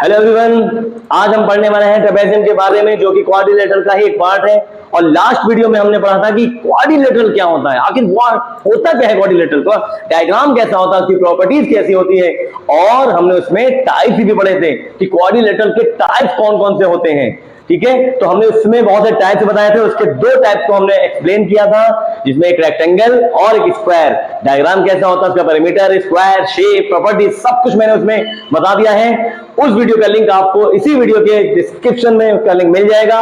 Hello everyone, आज हम पढ़ने वाले हैं ट्रेपेजियम के बारे में, जो कि क्वाड्रिलेटरल का ही एक पार्ट है। और लास्ट वीडियो में हमने पढ़ा था कि क्वाड्रिलेटरल क्या होता है, आखिर वो होता क्या है, क्वाड्रिलेटरल का डायग्राम कैसा होता है, उसकी प्रॉपर्टीज कैसी होती है, और हमने उसमें टाइप्स भी पढ़े थे कि क्वाड्रिलेटरल के टाइप्स कौन कौन से होते हैं। ठीक है, तो हमने उसमें बहुत से टाइप्स बताए थे, उसके दो टाइप्स को हमने एक्सप्लेन किया था, जिसमें एक रेक्टेंगल और एक स्क्वायर। डायग्राम कैसा होता है, उसका पेरीमीटर, स्क्वायर, शेप, प्रॉपर्टी, सब कुछ मैंने उसमें बता दिया है। उस वीडियो का लिंक आपको इसी वीडियो के डिस्क्रिप्शन में उसका लिंक मिल जाएगा।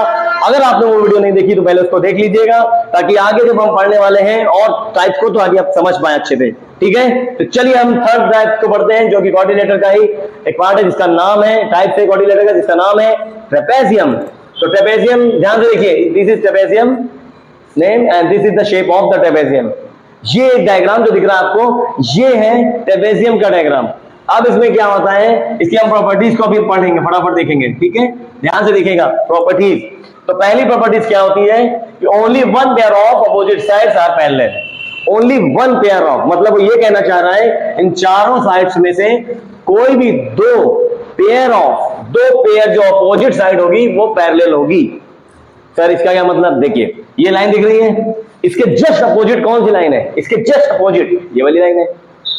अगर आपने वो वीडियो नहीं देखी तो पहले उसको देख लीजिएगा, ताकि आगे जब हम पढ़ने वाले हैं और टाइप्स को, तो आगे आप समझ पाए अच्छे से। ठीक है, तो चलिए हम थर्ड टाइप को पढ़ते हैं, जो कि क्वाड्रिलेटरल का ही एक पार्ट है, जिसका नाम है टाइप है क्वाड्रिलेटरल का, जिसका नाम है ट्रेपेजियम। तो ट्रेपेजियम ध्यान से देखिए, this is trapezium name and this is the shape of the trapezium. ये एक डायग्राम जो दिख रहा है आपको, ये है ट्रेपेजियम का डायग्राम। अब इसमें क्या होता है, इसकी हम प्रॉपर्टीज को भी पढ़ेंगे, फटाफट देखेंगे। ठीक है, ध्यान से देखिएगा प्रॉपर्टीज। तो पहली प्रॉपर्टीज क्या होती है कि only one pair of opposite sides are parallel. Only one pair of, मतलब वो ये कहना चाह रहा है इन चारों साइड्स में से कोई भी दो पेयर जो अपोजिट साइड होगी वो पैरेलल होगी। सर इसका क्या मतलब, देखिए ये लाइन दिख रही है, इसके जस्ट अपोजिट कौन सी लाइन है, इसके जस्ट अपोजिट ये वाली लाइन है,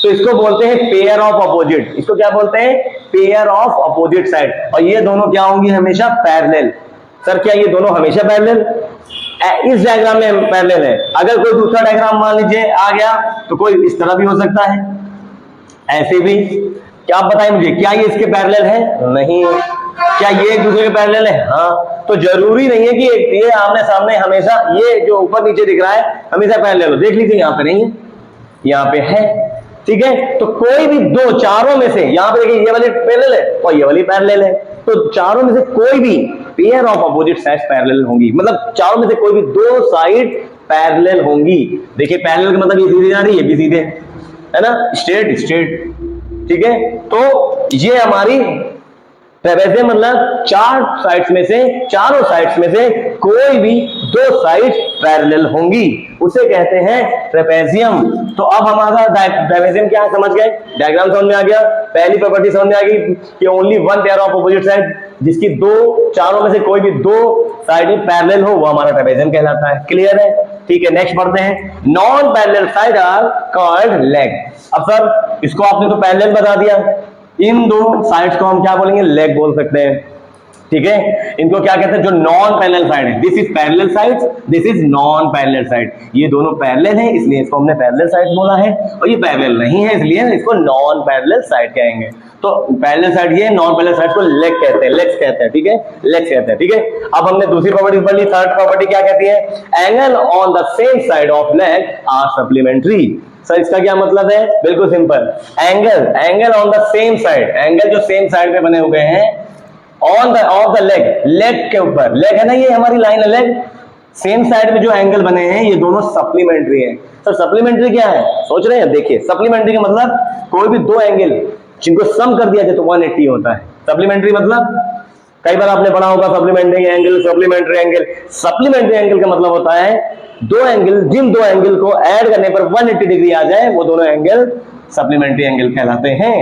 तो इसको बोलते हैं पेयर ऑफ अपोजिट। इसको क्या बोलते हैं, पेयर ऑफ अपोजिट साइड। और ये दोनों क्या होंगी, हमेशा पैरेलल। सर क्या ये दोनों हमेशा पैरेलल, इस डायग्राम में पैरेलल है। अगर कोई दूसरा डायग्राम मान लीजिए आ गया, तो कोई इस तरह भी हो सकता है, ऐसे भी। क्या आप बताएं मुझे, क्या ये इसके पैरेलल है? नहीं। क्या ये एक दूसरे के पैरेलल है? हाँ। तो जरूरी नहीं है कि ये आमने सामने हमेशा, ये जो ऊपर नीचे दिख रहा है हमेशा पैरेलल हो। देख लीजिए, यहाँ पे नहीं है, यहाँ पे है। ठीक है, तो कोई भी दो, चारों में से, यहाँ पे देखिए ये वाली पैरेलल है और ये वाली पैरेलल है, तो चारों में से कोई भी pair of opposite sides parallel होंगी, मतलब चारों में से कोई भी दो साइड पैरेलल होंगी। देखिए पैरेलल का मतलब ये सीधे जा रही है, भी सीधे है ना, स्ट्रेट स्ट्रेट। ठीक है, तो ये हमारी ट्रेपेजियम, मतलब चारों साइड्स में से कोई भी दो साइड्स पैरेलल होंगी, उसे कहते हैं ट्रेपेजियम। तो अब हमारा ट्रेपेजियम क्या समझ गए, डायग्राम समझ में आ गया, पहली प्रॉपर्टी समझ में आ गई कि only one pair of opposite side, जिसकी चारों में से कोई भी दो साइड पैरेलल हो, वो हमारा ट्रेपेजियम कहलाता है। क्लियर है? ठीक है, नेक्स्ट पढ़ते हैं। Non parallel side are called leg. अब सर इसको आपने तो पैरेलल बता दिया, इन दो साइड्स को हम क्या बोलेंगे, लेग बोल सकते हैं। ठीक है, इनको क्या कहते हैं, जो नॉन पैरेलल साइड है, this is parallel side, this is non parallel side. ये दोनों पैरेलल है, इसलिए इसको हमने पैरेलल साइड बोला है, और ये पैरेलल नहीं है, इसलिए इसको नॉन पैरेलल साइड कहेंगे। तो पैरेलल साइड ये, नॉन पैरेलल साइड को लेग कहते हैं, लेग्स कहते हैं। ठीक है, लेग्स कहते हैं। ठीक है, अब हमने दूसरी प्रॉपर्टी पढ़ ली। थर्ड प्रॉपर्टी क्या कहती है, angle on the same side of leg are supplementary. Sir इसका क्या मतलब है, बिल्कुल simple, angle on the same side, angle जो सेम साइड पे बने हुए हैं, on the of the leg के ऊपर, लेग है ना, ये हमारी लाइन है लेग, सेम साइड में जो एंगल बने हैं ये दोनों सप्लीमेंट्री हैं। सर सप्लीमेंट्री क्या है, सोच रहे हैं? देखिए सप्लीमेंट्री का मतलब कोई भी दो एंगल जिनको सम कर दिया जाए तो 180 होता है। सप्लीमेंट्री मतलब कई बार आपने पढ़ा होगा, supplementary angle, supplementary angle. Supplementary angle का मतलब होता है दो एंगल, जिन दो एंगल को ऐड करने पर 180 डिग्री आ जाए, वो दोनों एंगल सप्लीमेंट्री एंगल कहलाते हैं।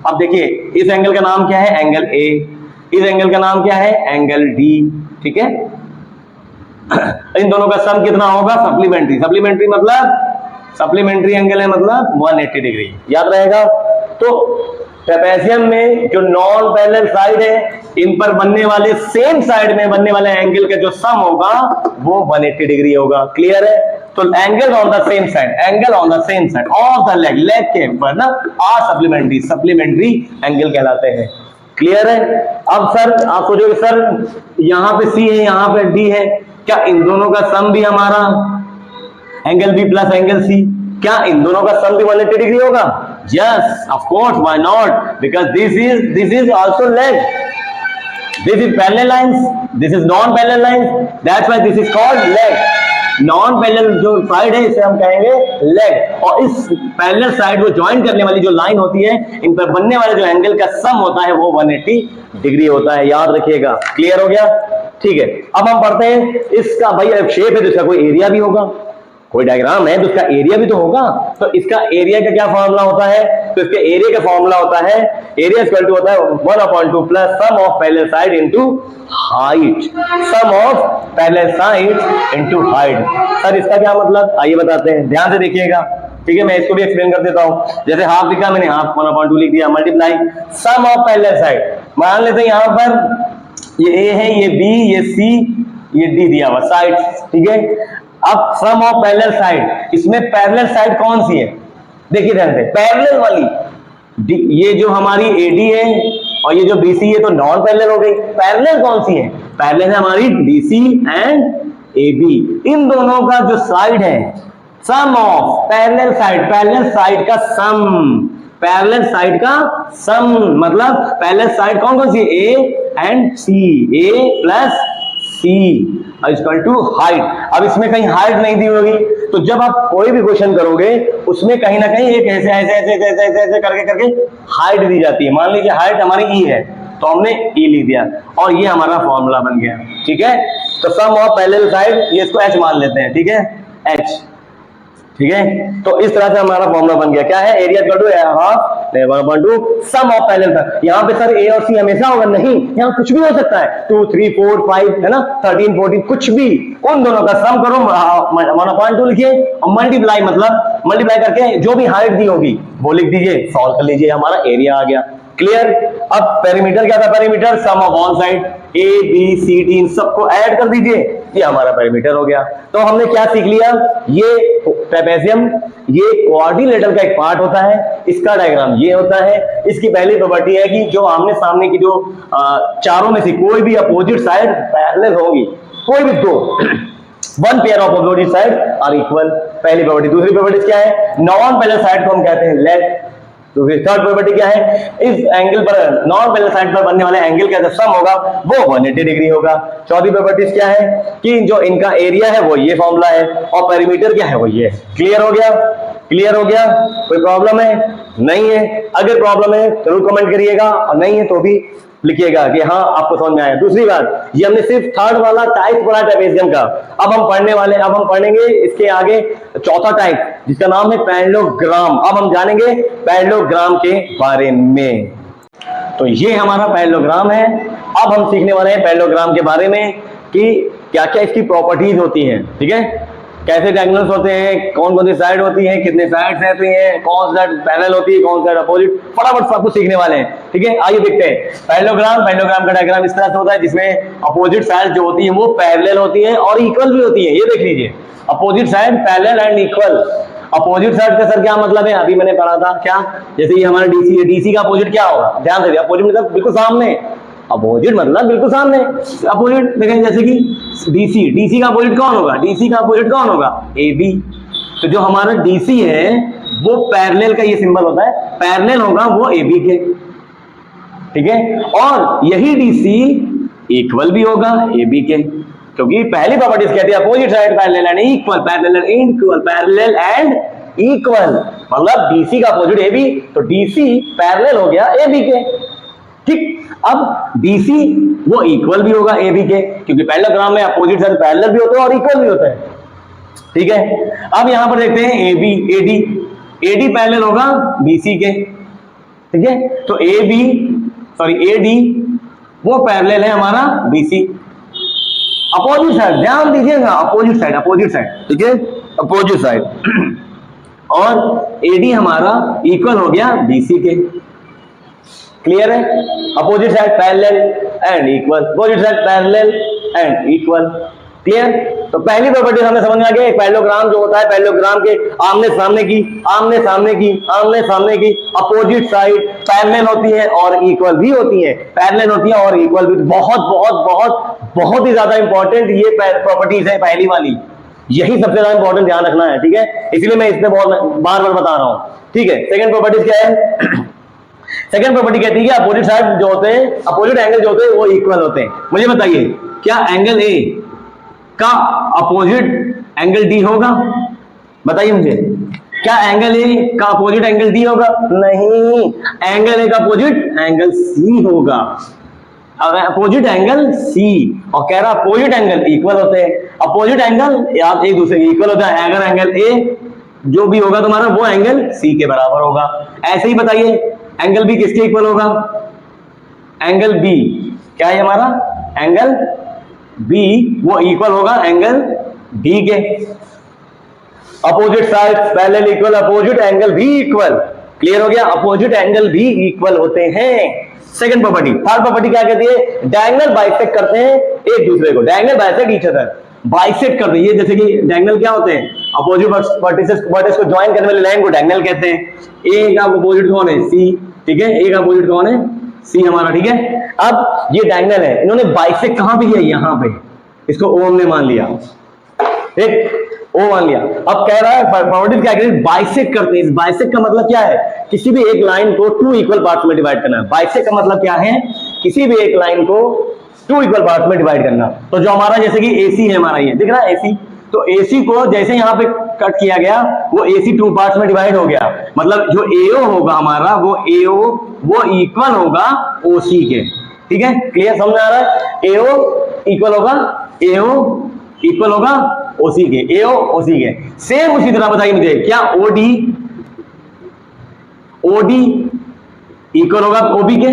अब देखिए इस एंगल का नाम क्या है, एंगल ए। इस एंगल का नाम क्या है, एंगल डी। ठीक है, इन दोनों का सम कितना होगा, सप्लीमेंट्री। सप्लीमेंट्री मतलब सप्लीमेंट्री एंगल है, मतलब 180 डिग्री, याद रहेगा। तो ट्रेपेजियम में जो नॉन पैरेलल साइड है, इन पर बनने वाले, सेम साइड में बनने वाले एंगल का जो सम होगा वो 180 डिग्री होगा। क्लियर है? तो angle on the same side, angle on the same side of the leg, leg के ऊपर ना, आर सप्लीमेंट्री एंगल कहलाते हैं। क्लियर है? अब सर आप सोचोगे सर यहाँ पे सी है, यहाँ पे डी है, क्या इन दोनों का सम भी हमारा angle B plus angle C, क्या इन दोनों का सम भी 180 डिग्री होगा? Yes, of course, why not, because this is also leg, this is parallel lines, this is non parallel lines, that's why this is called leg. Non parallel जो side है इसे हम कहेंगे लेग, और इस parallel side को join करने वाली जो लाइन होती है, इन पर बनने वाले जो एंगल का सम होता है वो 180 डिग्री होता है, याद रखिएगा। क्लियर हो गया? ठीक है, अब हम पढ़ते हैं इसका, भाई शेप है तो इसका कोई एरिया भी होगा। कोई डायग्राम है तो उसका एरिया भी तो होगा, तो इसका एरिया का क्या फॉर्मूला होता है, तो इसके एरिया का फॉर्मूला होता है एरिया इक्वल टू होता है 1/2 plus sum of parallel side into height, sum of parallel side into height. Sir इसका क्या मतलब, आइए बताते हैं, ध्यान से देखिएगा, ठीक है। मैं इसको भी एक्सप्लेन कर देता हूं। जैसे हाफ लिखा मैंने, हाफ 1/2 लिख दिया, multiply sum of parallel side, मान लेते हैं यहां पर ये ए है, ये बी, ये सी, ये डी दिया हुआ साइड, ठीक है। अब सम ऑफ पैरेलल साइड, इसमें पैरेलल साइड कौन सी है, देखिए ध्यान से, पैरेलल वाली, ये जो हमारी एडी है और ये जो बीसी है तो नॉन पैरेलल हो गई। पैरेलल कौन सी है, पैरेलल है हमारी डीसी एंड एबी, इन दोनों का जो साइड है, sum of parallel side, parallel side का सम, पैरेलल साइड का सम मतलब पैरेलल साइड कौन कौन सी, A and C, A plus C equal to height. अब इसमें कहीं हाइट नहीं दी होगी, तो जब आप कोई भी क्वेश्चन करोगे उसमें कहीं ना कहीं एक ऐसे ऐसे ऐसे ऐसे ऐसे ऐसे करके करके हाइट दी जाती है। मान लीजिए हाइट हमारी ई है तो हमने ई लिख दिया और ये हमारा फॉर्मूला बन गया, ठीक है। तो सम ऑफ पैरेलल साइड, ये इसको एच मान लेते हैं, ठीक है, एच, ठीक है। तो इस तरह से हमारा फॉर्मूला बन गया, क्या है, area equal to half 1/2 sum of parallel side. यहाँ पे सर ए और सी हमेशा होगा, नहीं, यहाँ कुछ भी हो सकता है, 2 3 4 5 है ना, 13 14 कुछ भी, उन दोनों का सम करो, 1/2 लिखिए और मल्टीप्लाई, मतलब मल्टीप्लाई करके जो भी हाइट दी होगी वो लिख दीजिए, सॉल्व कर लीजिए, हमारा एरिया आ गया। क्लियर। अब पेरीमीटर क्या था, perimeter sum of all side, A B C D इन सबको ऐड कर दीजिए, ये हमारा पेरीमीटर हो गया। तो हमने क्या सीख लिया, ये ट्रेपेजियम ये क्वाड्रिलेटरल का एक पार्ट होता है, इसका डायग्राम ये होता है। इसकी पहली प्रॉपर्टी है कि जो आमने सामने की जो चारों में से कोई भी अपोजिट साइड पैरेलल होगी, कोई भी दो one pair of opposite side are equal, पहली प्रॉपर्टी। दूसरी प्रॉपर्टी क्या है, नॉन पैरेलल साइड को हम कहते हैं लेग। तो फिर थर्ड प्रॉपर्टी क्या है, इस एंगल पर नॉन पैरेलल साइड पर बनने वाले एंगल का जो सम होगा वो 180 डिग्री होगा। चौथी प्रॉपर्टी क्या है कि जो इनका एरिया है वो ये फॉर्मूला है और पेरीमीटर क्या है वो ये। क्लियर हो गया, क्लियर हो गया, कोई प्रॉब्लम है, नहीं है? अगर प्रॉब्लम है जरूर कमेंट करिएगा और नहीं है तो भी लिखिएगा कि हाँ आपको समझ में आया। दूसरी बात, ये हमने सिर्फ थर्ड वाला टाइप पढ़ा ट्रेपेजियम का, अब हम पढ़ेंगे इसके आगे चौथा टाइप जिसका नाम है पैरेललोग्राम। अब हम जानेंगे पैरेललोग्राम के बारे में। तो ये हमारा पैरेललोग्राम है। अब हम सीखने वाले हैं पैरेललोग्राम के बारे में कि क्या क्या इसकी प्रॉपर्टीज होती हैं, ठीक है, कैसे डायगोनल्स होते हैं, कौन कौन सी साइड होती है, कितने साइड्स रहती हैं, कौन सी साइड पैरेलल होती है, कौन सी साइड अपोजिट, फटाफट सब कुछ सीखने वाले हैं, ठीक है। आइए देखते हैं पैरेललोग्राम का डायग्राम इस तरह से होता है जिसमें अपोजिट साइड जो होती है वो पैरेलल होती है और इक्वल भी होती है। ये देख लीजिए, opposite side parallel and equal. Opposite side का सर क्या मतलब है, अभी मैंने पढ़ा था, क्या, जैसे ये हमारा डीसी है, डीसी का अपोजिट क्या होगा, ध्यान से, अपोजिट मतलब बिल्कुल सामने, अपोजिट मतलब बिल्कुल सामने। अपोजिट देखें जैसे कि डीसी का अपोजिट कौन होगा, डीसी का अपोजिट कौन होगा, एबी। तो जो हमारा डीसी है वो पैरेलल का ये सिंबल होता है, पैरेलल होगा वो एबी के, ठीक है। और यही डीसी इक्वल भी होगा एबी के, क्योंकि पहली प्रॉपर्टीज कहती है opposite side parallel and equal, parallel and equal, मतलब डीसी का अपोजिट एबी, तो डीसी पैरेलल हो गया एबी के, ठीक। अब डीसी वो इक्वल भी होगा एबी के, क्योंकि पैरेललोग्राम में अपोजिट साइड पैरेलल भी होता है और इक्वल भी होता है, ठीक है। अब यहां पर देखते हैं एबी, एडी पैरेलल होगा बीसी के, ठीक है। तो एडी वो पैरेलल है हमारा बीसी। अपोजिट साइड ध्यान दीजिएगा, अपोजिट साइड, ठीक है, अपोजिट साइड और एडी हमारा इक्वल हो गया बीसी के। क्लियर है, opposite side parallel and equal, opposite side parallel and equal, clear. तो पहली प्रॉपर्टी हमें समझ में आ गया, एक पैरेललोग्राम जो होता है, पैरेललोग्राम के आमने सामने की अपोजिट साइड पैरेलल होती है और इक्वल भी होती है, पैरेलल होती है और इक्वल भी। बहुत ही ज्यादा इंपॉर्टेंट ये प्रॉपर्टीज है, पहली वाली, यही सबसे ज्यादा इंपॉर्टेंट, ध्यान रखना है, ठीक है, इसलिए मैं इसमें बहुत बार बता रहा हूं, ठीक है। सेकंड प्रॉपर्टीज क्या है, सेकंड प्रॉपर्टी कहती है कि अपोजिट साइड जो होते हैं, अपोजिट एंगल जो होते हैं वो इक्वल होते हैं। मुझे बताइए क्या एंगल ए का अपोजिट एंगल डी होगा, बताइए मुझे, क्या एंगल ए का अपोजिट एंगल डी होगा, नहीं, एंगल ए का अपोजिट एंगल सी होगा। अपोजिट एंगल सी, और कह रहा अपोजिट एंगल इक्वल होते हैं। अपोजिट एंगल आप एक दूसरे के इक्वल होता है। अगर एंगल ए जो भी होगा तुम्हारा वो एंगल सी के बराबर होगा। ऐसे ही बताइए एंगल बी किसके इक्वल होगा? एंगल बी क्या है हमारा? एंगल बी वो इक्वल होगा एंगल डी के। Opposite side parallel equal, opposite angle भी इक्वल। क्लियर हो गया? अपोजिट एंगल भी इक्वल होते हैं। Second property. थर्ड प्रॉपर्टी क्या कहती है? डायगोनल बाइसेक्ट करते हैं एक दूसरे को। Diagonal bisect each other, bisect करते हैं। ये जैसे कि डायगोनल क्या होते हैं? अपोजिट वर्टिसेस को ज्वाइन करने वाली लाइन को डायगोनल कहते हैं। ए का अपोजिट कौन है? सी, ठीक है। ए का अपोजिट कौन है? सी हमारा, ठीक है। अब ये डायगोनल है, इन्होंने बाइसेक्ट कहां पे किया? यहां पे। इसको ओ हमने मान लिया, ठीक, ओ मान लिया। अब कह रहा है प्रॉपर्टी क्या करें? बाइसेक्ट करते हैं। इस बाइसेक्ट का मतलब क्या है? किसी भी एक लाइन को टू इक्वल पार्ट्स में डिवाइड करना है। बाइसेक्ट का मतलब क्या है? किसी भी एक लाइन को टू इक्वल पार्ट्स में डिवाइड करना। तो जो हमारा जैसे कि एसी है हमारा, ये दिख रहा है एसी, तो एसी को जैसे यहां पे कट किया गया वो एसी टू पार्ट्स में डिवाइड हो गया। मतलब जो एओ होगा हमारा वो एओ वो इक्वल होगा ओसी के, ठीक है। क्लियर समझ आ रहा है? एओ इक्वल होगा, एओ इक्वल होगा ओसी के, एओ ओसी के। सेम उसी तरह बताइए मुझे, क्या ओडी इक्वल होगा ओबी के?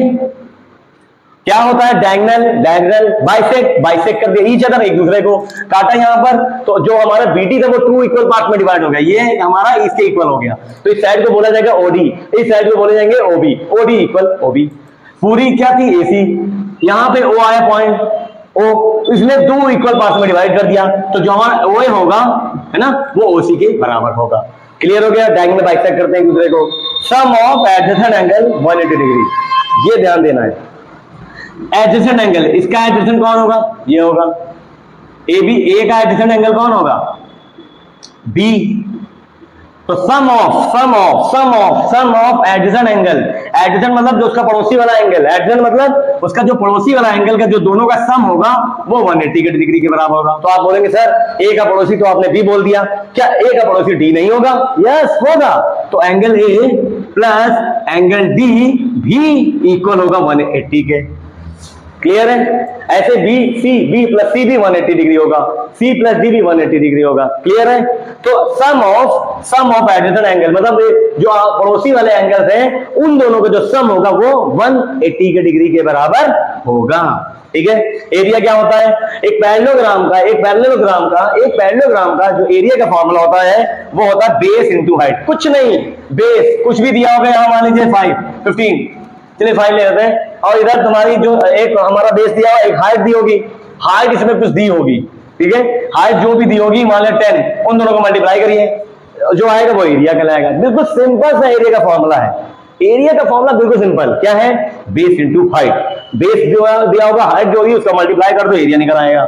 क्या होता है? डायगोनल, डायगोनल, बाइसेक्ट, बाइसेक्ट कर दिया ईच अदर, एक दूसरे को काटा यहां पर, तो जो हमारा बीटी था वो टू इक्वल पार्ट में डिवाइड हो गया। ये हमारा इसके इक्वल हो गया, तो इस साइड को बोला जाएगा ओडी, इस साइड को बोले जाएंगे ओबी। ओडी इक्वल ओबी। पूरी क्या थी? एसी। यहां पे ओ आया पॉइंट ओ, इसमें दो इक्वल पार्ट्स में डिवाइड कर दिया, तो जो हमारा ओ होगा है ना वो ओसी के बराबर होगा। क्लियर हो गया? डायगोनल बाइसेक्ट करते हैं एक दूसरे को। सम ऑफ एडजेसेंट एंगल 180 डिग्री, ये ध्यान देना है। एडजेसेंट एंगल, इसका एडजेसेंट कौन होगा? ये होगा ए बी। ए का एडजेसेंट एंगल कौन होगा? बी। तो सम ऑफ एडजेसेंट एंगल, एडजेसेंट मतलब जो उसका पड़ोसी वाला एंगल, एडजेसेंट मतलब उसका जो पड़ोसी वाला एंगल का जो दोनों का सम होगा वो 180 डिग्री के बराबर होगा। तो आप बोलेंगे सर ए का पड़ोसी तो आपने बी बोल दिया, क्या ए का पड़ोसी डी नहीं होगा? यस होगा। तो angle A plus angle D भी इक्वल होगा 180 के। क्लियर है? ऐसे बी सी, बी प्लस सी भी 180 डिग्री होगा, सी प्लस डी भी 180 डिग्री होगा। क्लियर है? तो सम ऑफ एडजेसेंट एंगल मतलब जो पड़ोसी वाले एंगल्स हैं उन दोनों का जो सम होगा वो 180 के डिग्री के बराबर होगा, ठीक है। एरिया क्या होता है? एक पैरेललोग्राम का जो एरिया का फॉर्मूला होता है वो होता है बेस इंटू हाइट। कुछ नहीं, बेस कुछ भी दिया होगा, यहां मान लीजिए 15, चलिए 5 ले लेते हैं, और इधर तुम्हारी जो एक हमारा बेस दिया हुआ, एक हाइट दी होगी, हाइट इसमें कुछ दी होगी, ठीक है। हाइट जो भी दी होगी मान लें 10, उन दोनों को मल्टीप्लाई करिए, जो आएगा वो एरिया कहलाएगा। बिल्कुल सिंपल सा एरिया का फॉर्मूला है। एरिया का फॉर्मूला बिल्कुल सिंपल, क्या है? Base into height. बेस जो दिया होगा, हाइट जो होगी उसका मल्टीप्लाई कर दो, एरिया निकल आएगा।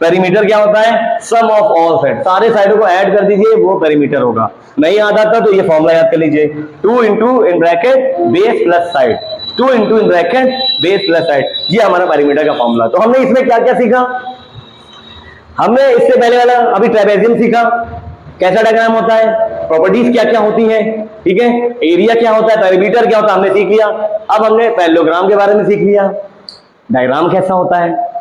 पेरीमीटर क्या होता है? सम ऑफ ऑल साइड, सारे साइडों को ऐड कर दीजिए, वो पेरीमीटर होगा। नहीं आता था तो ये फॉर्मूला याद कर लीजिए, 2 into in bracket base plus side, 2 into in bracket base plus side, ये हमारा पेरीमीटर का फॉर्मूला। तो हमने इसमें क्या क्या सीखा? हमने इससे पहले वाला अभी ट्रेपेजियम सीखा, कैसा डायग्राम होता है, प्रॉपर्टीज क्या क्या होती हैं, ठीक है। एरिया क्या होता है, पेरीमीटर क्या होता है, हमने सीख लिया। अब हमने पैरेललोग्राम के बारे में सीख लिया, डायग्राम कैसा होता है,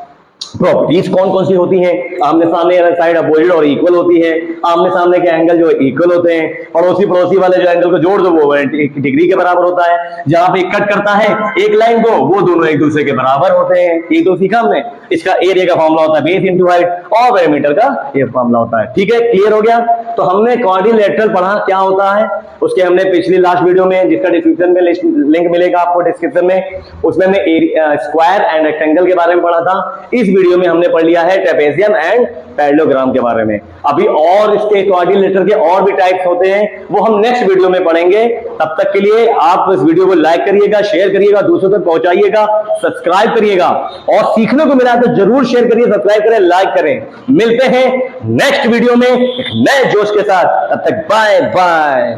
प्रॉपर्टीज कौन कौन सी होती हैं, आमने सामने साइड अपोजिट और इक्वल होती है, आमने सामने के एंगल जो इक्वल होते हैं, पड़ोसी वाले जो एंगल को जोड़ दो वो डिग्री के बराबर होता है, जहां पे कट करता है एक लाइन को वो दोनों एक दूसरे के बराबर होते हैं। ये तो सीखा हमने। इसका एरिया का फॉर्मूला होता है बेस इंटू हाइट, और पेरीमीटर का ये फॉर्मूला होता है, ठीक है। क्लियर हो गया? तो हमने क्वाड्रिलेटरल पढ़ा क्या होता है, उसके हमने पिछली लास्ट वीडियो में, जिसका डिस्क्रिप्शन में लिंक मिलेगा आपको डिस्क्रिप्शन में, उसमें हमने स्क्वायर एंड रेक्टेंगल के बारे में पढ़ा था। इस वीडियो में हमने पढ़ लिया है ट्रेपेजियम एंड पैरेललोग्राम के बारे में। अभी और इसके क्वाड्रिलेटरल के और भी टाइप्स होते हैं, वो हम नेक्स्ट वीडियो में पढ़ेंगे। तब तक के लिए आप इस वीडियो को लाइक करिएगा, शेयर करिएगा, दूसरों तक पहुंचाइएगा, सब्सक्राइब करिएगा, और सीखने को मिला तो जरूर शेयर करिए, सब्सक्राइब करें, लाइक करें। मिलते हैं नेक्स्ट वीडियो में एक नए जोश के साथ, तब तक बाय बाय।